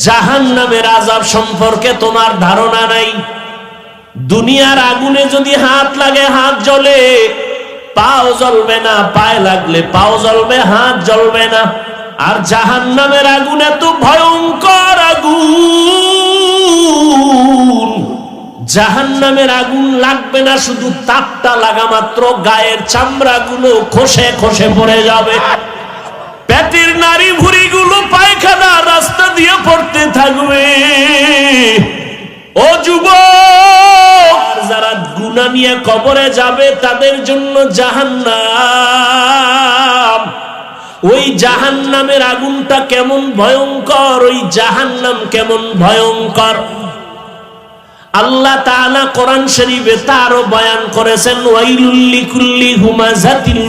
জাহান্নামের আযাব সম্পর্কে তোমার ধারণা নাই। দুনিয়ার আগুনে যদি হাত লাগে হাত জ্বলে, পাও জ্বলবে না, পায়ে লাগলে পাও জ্বলবে, হাত জ্বলবে না। আর জাহান্নামের আগুন এত ভয়ঙ্কর আগুন, জাহান্নামের আগুন লাগবে না, শুধু তাপটা লাগা মাত্র গায়ের চামড়াগুলো খসে খসে পড়ে যাবে, পেটের নাড়ি ভুঁড়িগুলো পায়খানা রাস্তা দিয়ে পড়তে থাকবে। ও যুবক, যারা গুনাহ নিয়ে কবরে যাবে তাদের জন্য জাহান্নাম। ওই জাহান্নামের আগুনটা কেমন ভয়ঙ্কর, ওই জাহান্নাম কেমন ভয়ঙ্কর, আল্লাহ তাআলা কোরআন শরীফে তারও বয়ান করেছেন। ওয়াইলুল লিকুল্লি হুমাযাতিল